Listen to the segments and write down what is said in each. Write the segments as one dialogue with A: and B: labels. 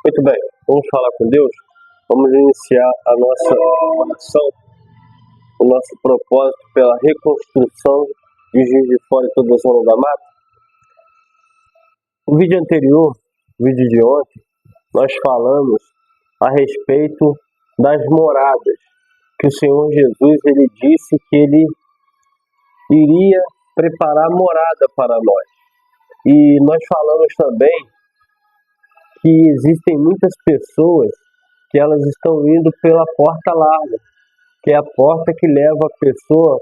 A: Muito bem, vamos falar com Deus? Vamos iniciar a nossa oração, o nosso propósito pela reconstrução de Juiz de Fora e toda a zona da mata. No vídeo anterior, o vídeo de ontem, nós falamos a respeito das moradas, que o Senhor Jesus ele disse que ele iria preparar morada para nós. E nós falamos também que existem muitas pessoas que elas estão indo pela porta larga, que é a porta que leva a pessoa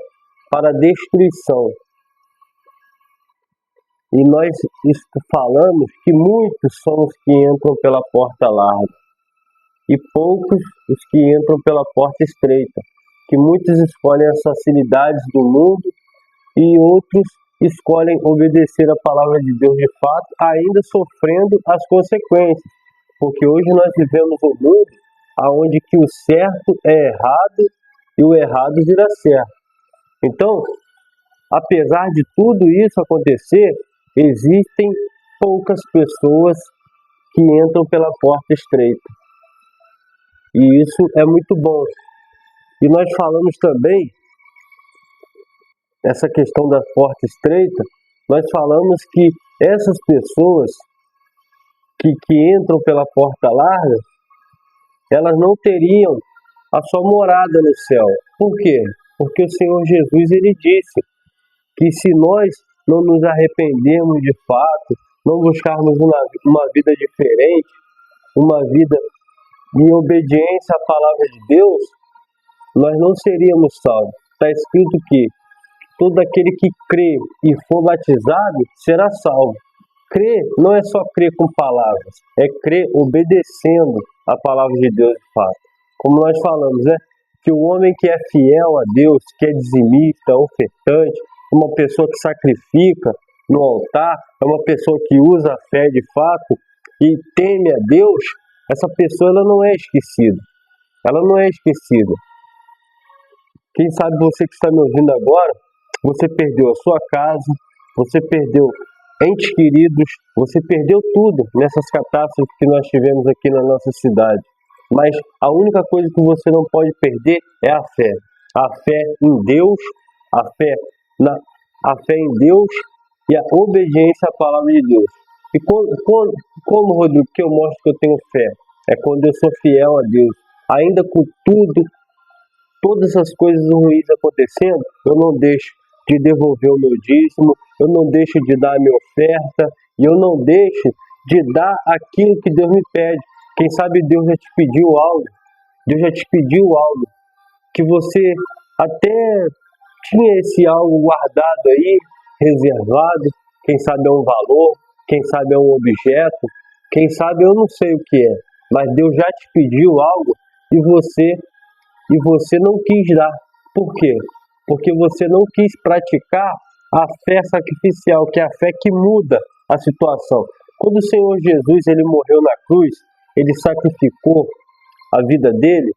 A: para a destruição. E nós falamos que muitos são os que entram pela porta larga e poucos os que entram pela porta estreita, que muitos escolhem as facilidades do mundo e outros escolhem obedecer a palavra de Deus de fato, ainda sofrendo as consequências. Porque hoje nós vivemos um mundo onde que o certo é errado e o errado vira certo. Então, apesar de tudo isso acontecer, existem poucas pessoas que entram pela porta estreita. E isso é muito bom. E nós falamos também essa questão da porta estreita, nós falamos que essas pessoas que entram pela porta larga, elas não teriam a sua morada no céu. Por quê? Porque o Senhor Jesus ele disse que se nós não nos arrependermos de fato, não buscarmos uma vida diferente, uma vida em obediência à palavra de Deus, nós não seríamos salvos. Está escrito que todo aquele que crê e for batizado será salvo. Crer não é só crer com palavras, é crer obedecendo a palavra de Deus de fato. Como nós falamos, que o homem que é fiel a Deus, que é dizimista, ofertante, uma pessoa que sacrifica no altar, é uma pessoa que usa a fé de fato e teme a Deus, essa pessoa ela não é esquecida. Ela não é esquecida. Quem sabe você que está me ouvindo agora, você perdeu a sua casa, você perdeu entes queridos, você perdeu tudo nessas catástrofes que nós tivemos aqui na nossa cidade. Mas a única coisa que você não pode perder é a fé. A fé em Deus, a fé em Deus e a obediência à palavra de Deus. E como Rodrigo, que eu mostro que eu tenho fé? É quando eu sou fiel a Deus. Ainda com tudo, todas essas coisas ruins acontecendo, eu não deixo de devolver o meu dízimo, eu não deixo de dar a minha oferta, e eu não deixo de dar aquilo que Deus me pede. Quem sabe Deus já te pediu algo, que você até tinha esse algo guardado aí, reservado, quem sabe é um valor, quem sabe é um objeto, quem sabe eu não sei o que é, mas Deus já te pediu algo e você não quis dar. Por quê? Porque você não quis praticar a fé sacrificial, que é a fé que muda a situação. Quando o Senhor Jesus ele morreu na cruz, ele sacrificou a vida dele,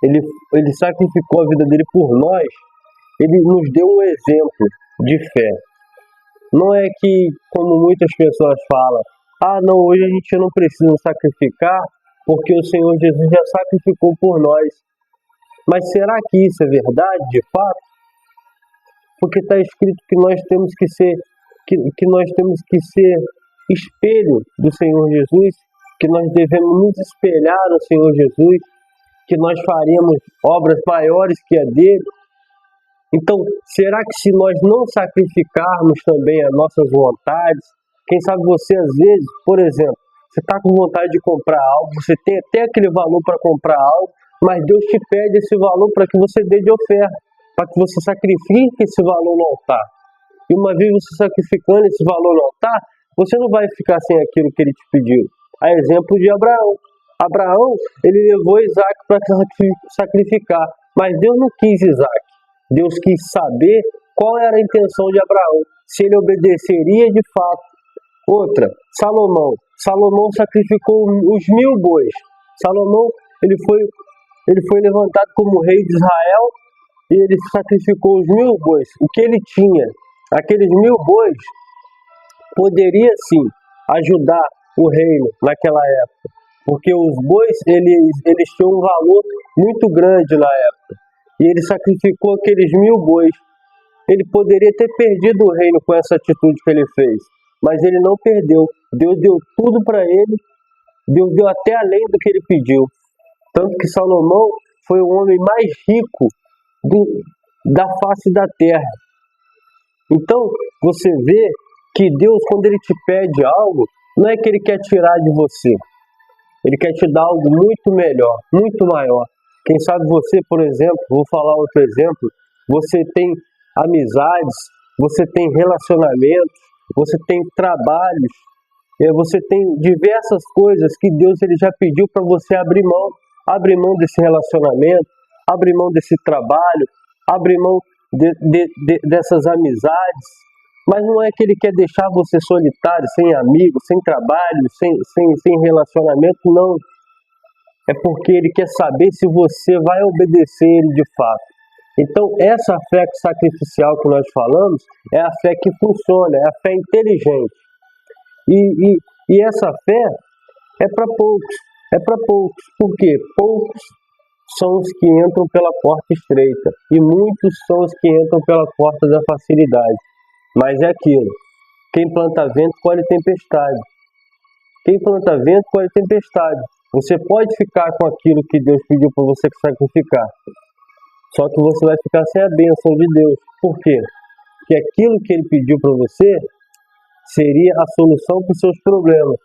A: ele sacrificou a vida dele por nós, ele nos deu um exemplo de fé. Não é que, como muitas pessoas falam, não, hoje a gente não precisa sacrificar, porque o Senhor Jesus já sacrificou por nós. Mas será que isso é verdade, de fato? Porque está escrito que nós temos que ser, espelho do Senhor Jesus, que nós devemos nos espelhar no Senhor Jesus, que nós faríamos obras maiores que a dele. Então, será que se nós não sacrificarmos também as nossas vontades, quem sabe você às vezes, por exemplo, você está com vontade de comprar algo, você tem até aquele valor para comprar algo, mas Deus te pede esse valor para que você dê de oferta, para que você sacrifique esse valor no altar. E uma vez você sacrificando esse valor no altar, você não vai ficar sem aquilo que ele te pediu. A exemplo de Abraão. Abraão, ele levou Isaac para sacrificar, mas Deus não quis Isaac. Deus quis saber qual era a intenção de Abraão, se ele obedeceria de fato. Outra, Salomão. Salomão sacrificou os 1000 bois. Salomão, ele foi levantado como rei de Israel e ele sacrificou os 1000 bois. O que ele tinha, aqueles 1000 bois, poderia sim ajudar o reino naquela época. porque os bois eles tinham um valor muito grande na época, e ele sacrificou aqueles 1000 bois. Ele poderia ter perdido o reino com essa atitude que ele fez, mas ele não perdeu. Deus deu tudo para ele, Deus deu até além do que ele pediu. Tanto que Salomão foi o homem mais rico da face da terra. Então, você vê que Deus, quando ele te pede algo, não é que ele quer tirar de você. Ele quer te dar algo muito melhor, muito maior. Quem sabe você, por exemplo, vou falar outro exemplo, você tem amizades, você tem relacionamentos, você tem trabalhos, você tem diversas coisas que Deus ele já pediu para você abrir mão. Abre mão desse relacionamento, abre mão desse trabalho, abre mão dessas amizades. Mas não é que ele quer deixar você solitário, sem amigos, sem trabalho, sem relacionamento, não. É porque ele quer saber se você vai obedecer ele de fato. Então, essa fé sacrificial que nós falamos é a fé que funciona, é a fé inteligente. E essa fé é para poucos. É para poucos. Por quê? Poucos são os que entram pela porta estreita e muitos são os que entram pela porta da facilidade. Mas é aquilo. Quem planta vento colhe tempestade. Quem planta vento colhe tempestade. Você pode ficar com aquilo que Deus pediu para você sacrificar. Só que você vai ficar sem a bênção de Deus. Por quê? Porque aquilo que Ele pediu para você seria a solução para os seus problemas.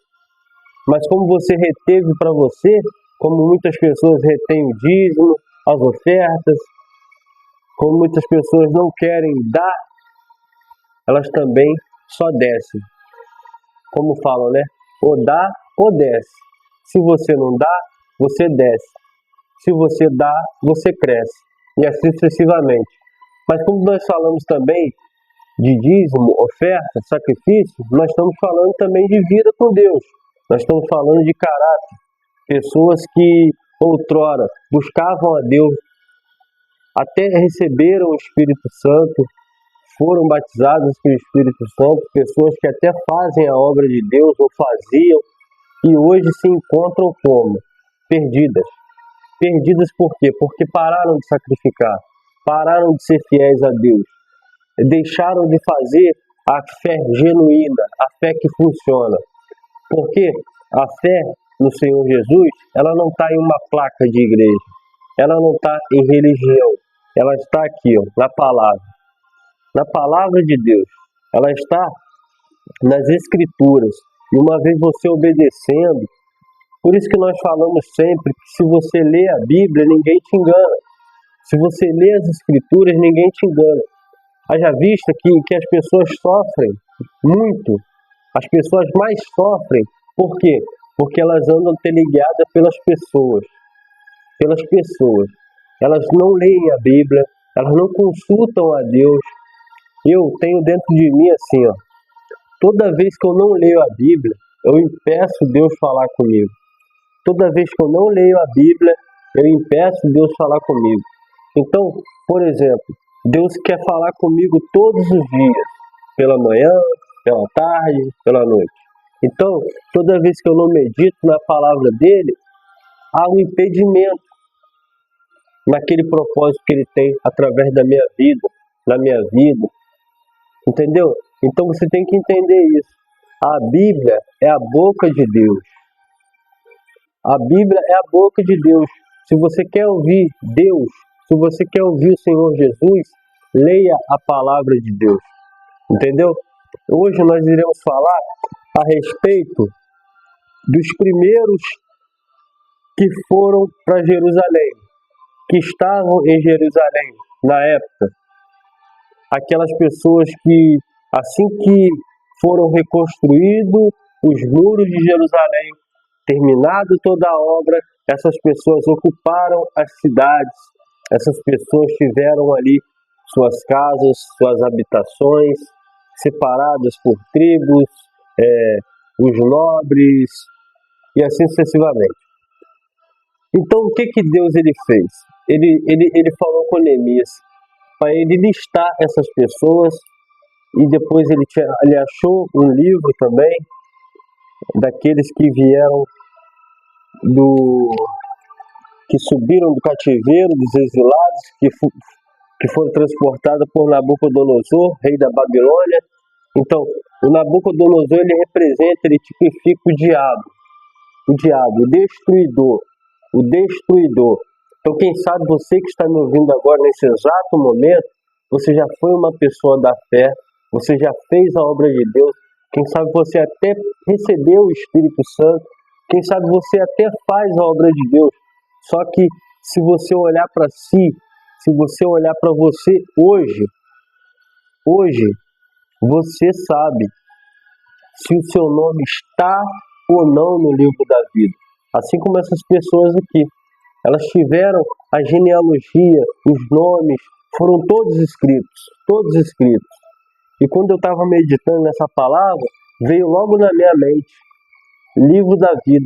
A: Mas como você reteve para você, como muitas pessoas retêm o dízimo, as ofertas, como muitas pessoas não querem dar, elas também só descem. Como falam, né? Ou dá ou desce. Se você não dá, você desce. Se você dá, você cresce. E assim sucessivamente. Mas como nós falamos também de dízimo, oferta, sacrifício, nós estamos falando também de vida com Deus. Nós estamos falando de caráter. Pessoas que outrora buscavam a Deus, até receberam o Espírito Santo, foram batizadas pelo Espírito Santo, pessoas que até fazem a obra de Deus ou faziam, e hoje se encontram como? Perdidas. Perdidas por quê? Porque pararam de sacrificar, pararam de ser fiéis a Deus, deixaram de fazer a fé genuína, a fé que funciona. Porque a fé no Senhor Jesus, ela não está em uma placa de igreja, ela não está em religião, ela está aqui, ó, na palavra de Deus, ela está nas Escrituras. E uma vez você obedecendo, por isso que nós falamos sempre que se você lê a Bíblia, ninguém te engana. Se você lê as Escrituras, ninguém te engana. Haja vista que as pessoas sofrem muito. As pessoas mais sofrem. Por quê? Porque elas andam teleguiadas pelas pessoas. Pelas pessoas. Elas não leem a Bíblia, elas não consultam a Deus. Eu tenho dentro de mim assim, ó, toda vez que eu não leio a Bíblia, eu impeço Deus falar comigo. Toda vez que eu não leio a Bíblia, eu impeço Deus falar comigo. Então, por exemplo, Deus quer falar comigo todos os dias, pela manhã, pela tarde, pela noite. Então, toda vez que eu não medito na palavra dele, há um impedimento naquele propósito que ele tem através da minha vida, na minha vida. Entendeu? Então você tem que entender isso. A Bíblia é a boca de Deus. A Bíblia é a boca de Deus. Se você quer ouvir Deus, se você quer ouvir o Senhor Jesus, leia a palavra de Deus. Entendeu? Hoje nós iremos falar a respeito dos primeiros que foram para Jerusalém, que estavam em Jerusalém na época. Aquelas pessoas que, assim que foram reconstruídos os muros de Jerusalém, terminado toda a obra, essas pessoas ocuparam as cidades, essas pessoas tiveram ali suas casas, suas habitações, separadas por tribos, os nobres, e assim sucessivamente. Então, o que Deus ele fez? Ele falou com Neemias, para ele listar essas pessoas, e depois ele achou um livro também, daqueles que vieram do, que subiram do cativeiro, dos exilados, que foram transportados por Nabucodonosor, rei da Babilônia. Então, o Nabucodonosor, ele representa, ele tipifica o diabo, o destruidor. Então, quem sabe você que está me ouvindo agora, nesse exato momento, você já foi uma pessoa da fé, você já fez a obra de Deus, quem sabe você até recebeu o Espírito Santo, quem sabe você até faz a obra de Deus. Só que se você olhar para si, se você olhar para você hoje, você sabe se o seu nome está ou não no livro da vida. Assim como essas pessoas aqui. Elas tiveram a genealogia, os nomes, foram todos escritos. E quando eu estava meditando nessa palavra, veio logo na minha mente, livro da vida.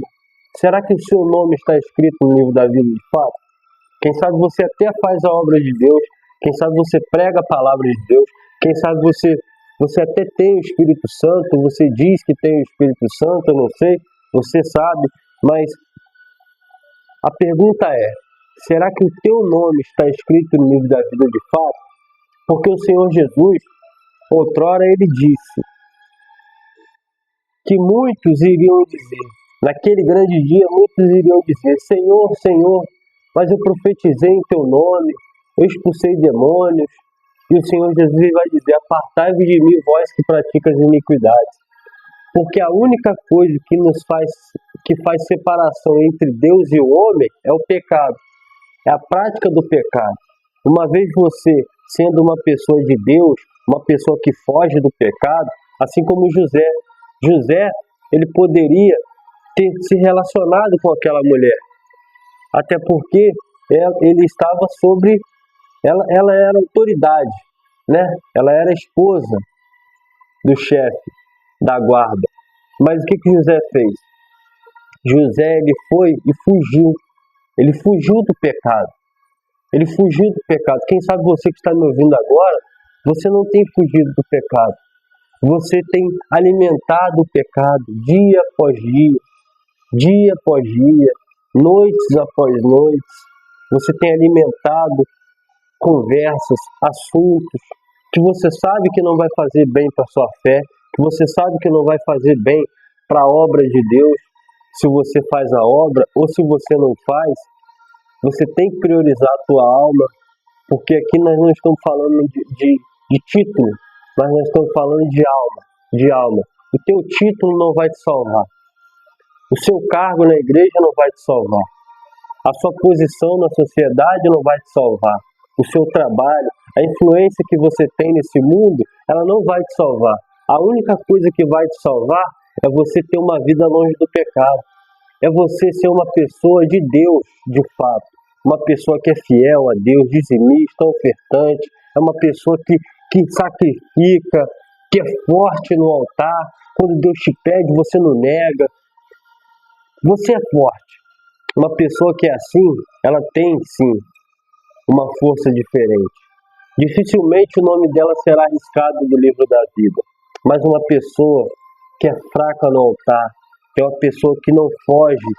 A: Será que o seu nome está escrito no livro da vida de fato? Quem sabe você até faz a obra de Deus, quem sabe você prega a palavra de Deus, quem sabe você até tem o Espírito Santo, você diz que tem o Espírito Santo, eu não sei, você sabe, mas a pergunta é, será que o teu nome está escrito no livro da vida de fato? Porque o Senhor Jesus, outrora, ele disse que muitos iriam dizer, naquele grande dia, muitos iriam dizer, Senhor, Senhor, mas eu profetizei em teu nome, eu expulsei demônios, e o Senhor Jesus vai dizer, apartai-vos de mim, vós que praticas iniquidades. Porque a única coisa que faz separação entre Deus e o homem é o pecado, é a prática do pecado. Uma vez você sendo uma pessoa de Deus, uma pessoa que foge do pecado, assim como José, ele poderia ter se relacionado com aquela mulher, até porque ele estava sobre, ela era autoridade, né? Ela era esposa do chefe da guarda. Mas o que José fez? José, ele foi e fugiu. Ele fugiu do pecado. Ele fugiu do pecado. Quem sabe você que está me ouvindo agora, você não tem fugido do pecado. Você tem alimentado o pecado dia após dia, noites após noites. Você tem alimentado conversas, assuntos que você sabe que não vai fazer bem para a sua fé, que você sabe que não vai fazer bem para a obra de Deus, se você faz a obra ou se você não faz. Você tem que priorizar a tua alma, porque aqui nós não estamos falando de título, mas nós estamos falando de alma. O teu título não vai te salvar. O seu cargo na igreja não vai te salvar. A sua posição na sociedade não vai te salvar. O seu trabalho, a influência que você tem nesse mundo, ela não vai te salvar. A única coisa que vai te salvar é você ter uma vida longe do pecado. É você ser uma pessoa de Deus, de fato. Uma pessoa que é fiel a Deus, dizimista, ofertante. É uma pessoa que sacrifica, que é forte no altar. Quando Deus te pede, você não nega. Você é forte. Uma pessoa que é assim, ela tem sim uma força diferente. Dificilmente o nome dela será arriscado do livro da vida. Mas uma pessoa que é fraca no altar, que é uma pessoa que não foge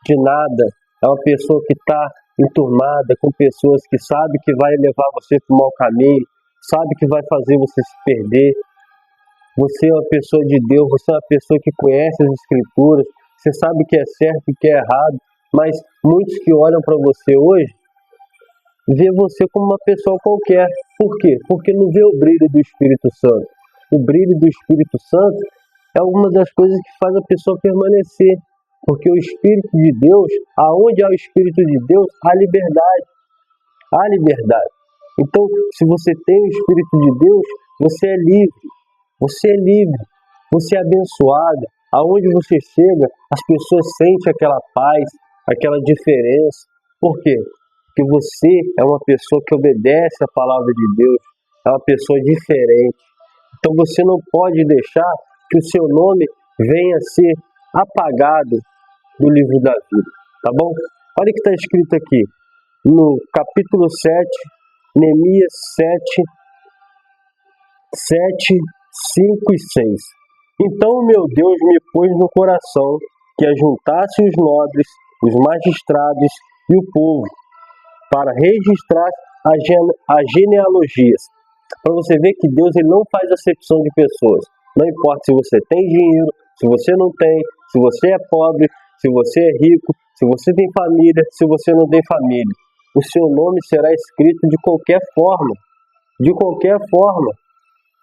A: de nada, é uma pessoa que está enturmada com pessoas que sabe que vai levar você para o mau caminho, sabe que vai fazer você se perder. Você é uma pessoa de Deus, você é uma pessoa que conhece as Escrituras, você sabe o que é certo e o que é errado, mas muitos que olham para você hoje, vê você como uma pessoa qualquer. Por quê? Porque não vê o brilho do Espírito Santo. O brilho do Espírito Santo é uma das coisas que faz a pessoa permanecer. Porque o Espírito de Deus, aonde há o Espírito de Deus, há liberdade. Há liberdade. Então, se você tem o Espírito de Deus, você é livre. Você é livre. Você é abençoado. Aonde você chega, as pessoas sentem aquela paz, aquela diferença. Por quê? Porque você é uma pessoa que obedece a palavra de Deus, é uma pessoa diferente. Então você não pode deixar que o seu nome venha a ser apagado do livro da vida, tá bom? Olha o que está escrito aqui, no capítulo 7, Neemias 7, 5 e 6. Então meu Deus me pôs no coração que ajuntasse os nobres os magistrados e o povo, para registrar as genealogias. Para você ver que Deus ele não faz acepção de pessoas. Não importa se você tem dinheiro, se você não tem, se você é pobre, se você é rico, se você tem família, se você não tem família. O seu nome será escrito de qualquer forma. De qualquer forma.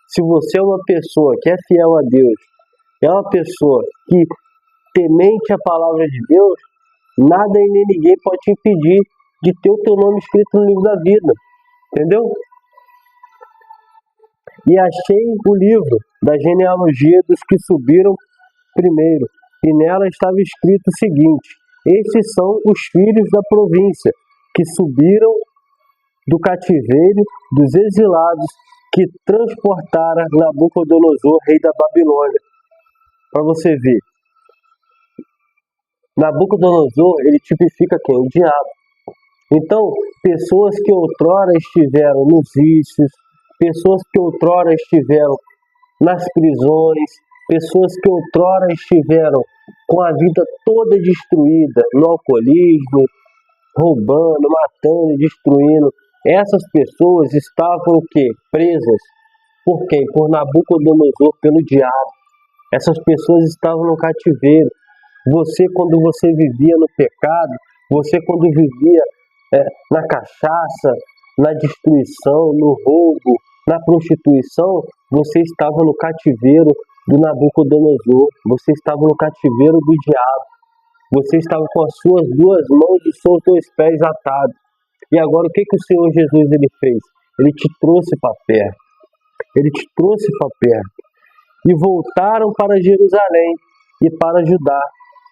A: Se você é uma pessoa que é fiel a Deus, é uma pessoa que temente a palavra de Deus, nada e nem ninguém pode te impedir de ter o teu nome escrito no livro da vida. Entendeu? E achei o livro da genealogia dos que subiram primeiro, e nela estava escrito o seguinte: estes são os filhos da província, que subiram do cativeiro dos exilados que transportara Nabucodonosor, rei da Babilônia. Para você ver, Nabucodonosor, ele tipifica quem? O diabo. Então, pessoas que outrora estiveram nos vícios, pessoas que outrora estiveram nas prisões, pessoas que outrora estiveram com a vida toda destruída, no alcoolismo, roubando, matando, destruindo. Essas pessoas estavam o quê? Presas. Por quem? Por Nabucodonosor, pelo diabo. Essas pessoas estavam no cativeiro. Você, quando você vivia no pecado, você quando vivia na cachaça, na destruição, no roubo, na prostituição, você estava no cativeiro do Nabucodonosor, você estava no cativeiro do diabo, você estava com as suas duas mãos e seus dois pés atados. E agora o que o Senhor Jesus ele fez? Ele te trouxe para perto, ele te trouxe para perto. E voltaram para Jerusalém e para Judá,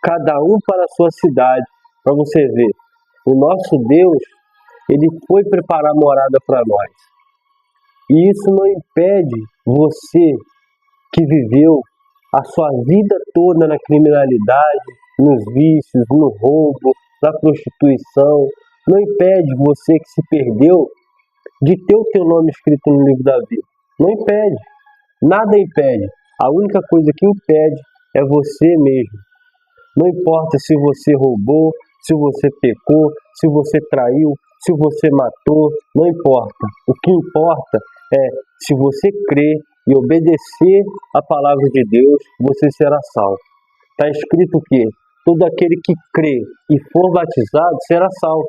A: cada um para a sua cidade. Para você ver, o nosso Deus, ele foi preparar morada para nós. E isso não impede você que viveu a sua vida toda na criminalidade, nos vícios, no roubo, na prostituição, não impede você que se perdeu de ter o teu nome escrito no livro da vida. Não impede. Nada impede. A única coisa que impede é você mesmo. Não importa se você roubou, se você pecou, se você traiu, se você matou, não importa. O que importa é se você crer e obedecer a palavra de Deus, você será salvo. Está escrito que todo aquele que crê e for batizado será salvo.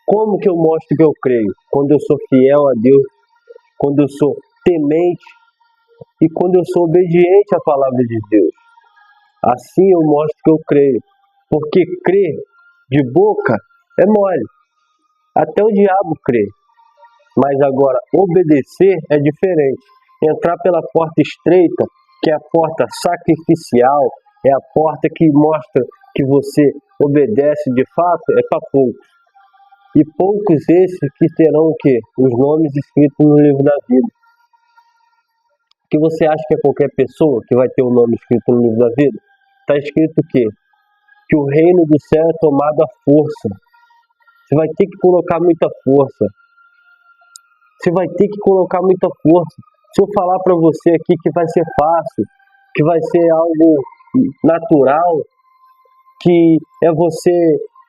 A: Como que eu mostro que eu creio? Quando eu sou fiel a Deus, quando eu sou temente e quando eu sou obediente à palavra de Deus. Assim eu mostro que eu creio. Porque crer de boca é mole. Até o diabo crê. Mas agora, obedecer é diferente. Entrar pela porta estreita, que é a porta sacrificial, é a porta que mostra que você obedece de fato, é para poucos. E poucos esses que terão o quê? Os nomes escritos no livro da vida. Que você acha que é qualquer pessoa que vai ter o nome escrito no livro da vida? Está escrito o quê? Que o reino do céu é tomado à força. Você vai ter que colocar muita força. Você vai ter que colocar muita força. Se eu falar para você aqui que vai ser fácil, que vai ser algo natural, que é você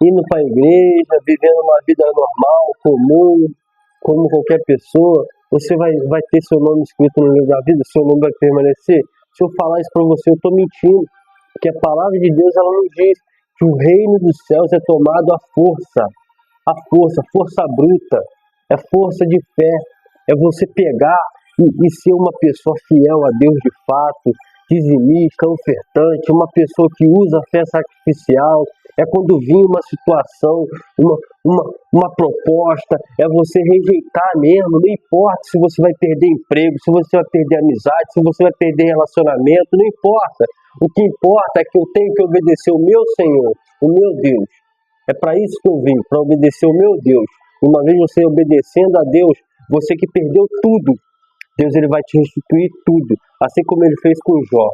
A: indo para a igreja, vivendo uma vida normal, comum, como qualquer pessoa, você vai ter seu nome escrito no livro da vida, seu nome vai permanecer. Se eu falar isso para você, eu estou mentindo. Porque a palavra de Deus, ela não diz que o reino dos céus é tomado à força. A força bruta, é força de fé. É você pegar e ser uma pessoa fiel a Deus de fato, dizimista, ofertante, uma pessoa que usa a fé sacrificial. É quando vir uma situação, uma proposta, é você rejeitar mesmo, não importa se você vai perder emprego, se você vai perder amizade, se você vai perder relacionamento, não importa. O que importa é que eu tenho que obedecer o meu Senhor, o meu Deus. É para isso que eu vim, para obedecer o meu Deus. Uma vez você obedecendo a Deus, você que perdeu tudo, Deus ele vai te restituir tudo, assim como ele fez com Jó.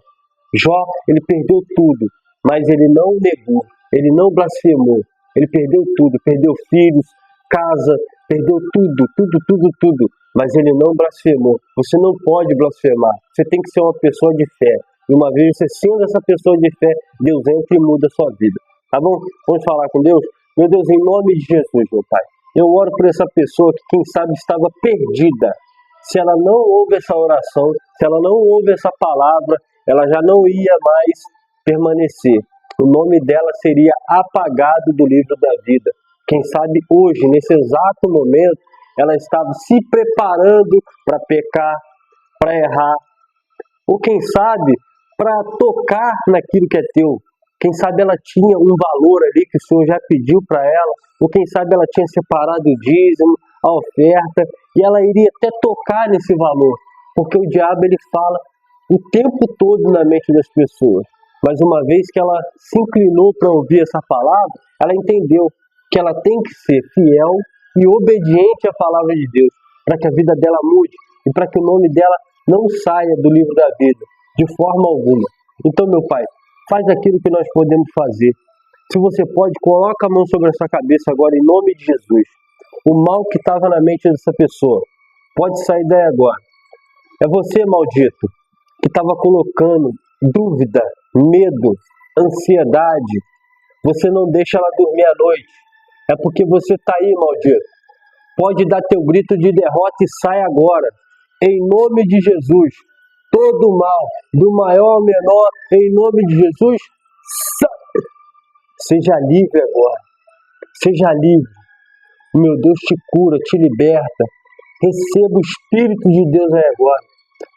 A: Jó, ele perdeu tudo, mas ele não negou, ele não blasfemou, ele perdeu tudo, perdeu filhos, casa, perdeu tudo, mas ele não blasfemou. Você não pode blasfemar, você tem que ser uma pessoa de fé. E uma vez você sendo essa pessoa de fé, Deus entra e muda a sua vida. Tá bom? Vamos falar com Deus? Meu Deus, em nome de Jesus, meu Pai, eu oro por essa pessoa que, quem sabe, estava perdida. Se ela não ouve essa oração, se ela não ouve essa palavra, ela já não ia mais permanecer. O nome dela seria apagado do livro da vida. Quem sabe hoje, nesse exato momento, ela estava se preparando para pecar, para errar, ou quem sabe, para tocar naquilo que é teu. Quem sabe ela tinha um valor ali que o Senhor já pediu para ela, ou quem sabe ela tinha separado o dízimo, a oferta, e ela iria até tocar nesse valor, porque o diabo ele fala o tempo todo na mente das pessoas. Mas uma vez que ela se inclinou para ouvir essa palavra, ela entendeu que ela tem que ser fiel e obediente à palavra de Deus, para que a vida dela mude e para que o nome dela não saia do livro da vida, de forma alguma. Então, meu Pai, faz aquilo que nós podemos fazer. Se você pode, coloca a mão sobre a sua cabeça agora, em nome de Jesus. O mal que estava na mente dessa pessoa, pode sair daí agora. É você, maldito, que estava colocando dúvida, medo, ansiedade. Você não deixa ela dormir à noite. É porque você está aí, maldito. Pode dar teu grito de derrota e sai agora. Em nome de Jesus. Todo mal, do maior ao menor, em nome de Jesus, seja livre agora. Seja livre. Meu Deus te cura, te liberta. Receba o Espírito de Deus aí agora.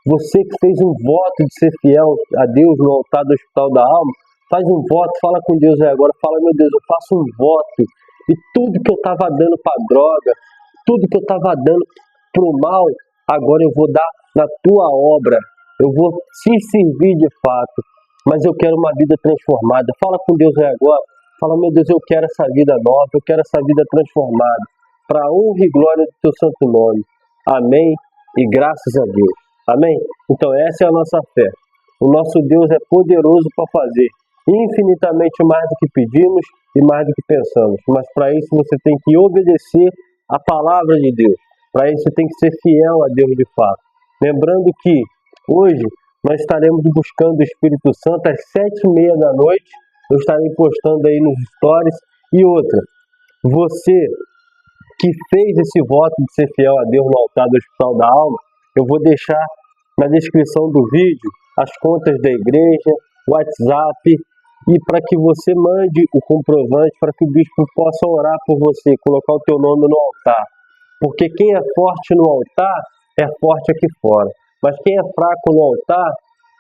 A: Você que fez um voto de ser fiel a Deus no altar do Hospital da Alma, faz um voto, fala com Deus aí agora. Fala, meu Deus, eu faço um voto. E tudo que eu estava dando para droga, tudo que eu estava dando para o mal, agora eu vou dar na tua obra. Eu vou te servir de fato. Mas eu quero uma vida transformada. Fala com Deus aí agora. Fala, meu Deus, eu quero essa vida nova, eu quero essa vida transformada. Para a honra e glória do teu santo nome. Amém e graças a Deus. Amém? Então essa é a nossa fé. O nosso Deus é poderoso para fazer infinitamente mais do que pedimos e mais do que pensamos. Mas para isso você tem que obedecer a palavra de Deus. Para isso você tem que ser fiel a Deus de fato. Lembrando que hoje nós estaremos buscando o Espírito Santo às 7h30 da noite. Eu estarei postando aí nos stories. E outra, você que fez esse voto de ser fiel a Deus no altar do Hospital da Alma, eu vou deixar na descrição do vídeo as contas da igreja, WhatsApp, e para que você mande o comprovante para que o bispo possa orar por você, colocar o teu nome no altar. Porque quem é forte no altar é forte aqui fora, mas quem é fraco no altar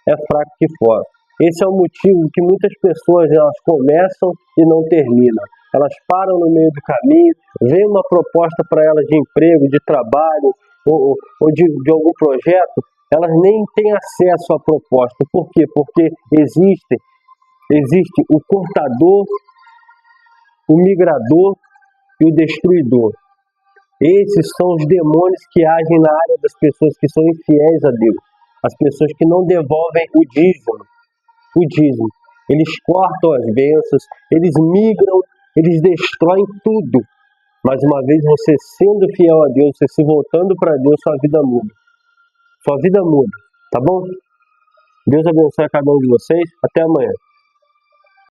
A: é fraco aqui fora. Esse é o motivo que muitas pessoas elas começam e não terminam. Elas param no meio do caminho, vem uma proposta para elas de emprego, de trabalho ou de algum projeto, elas nem têm acesso à proposta. Por quê? Porque existe o cortador, o migrador e o destruidor. Esses são os demônios que agem na área das pessoas que são infiéis a Deus. As pessoas que não devolvem o dízimo. O dízimo. Eles cortam as bênçãos, eles migram, eles destroem tudo. Mas uma vez você sendo fiel a Deus, você se voltando para Deus, sua vida muda. Sua vida muda, tá bom? Deus abençoe a cada um de vocês. Até amanhã.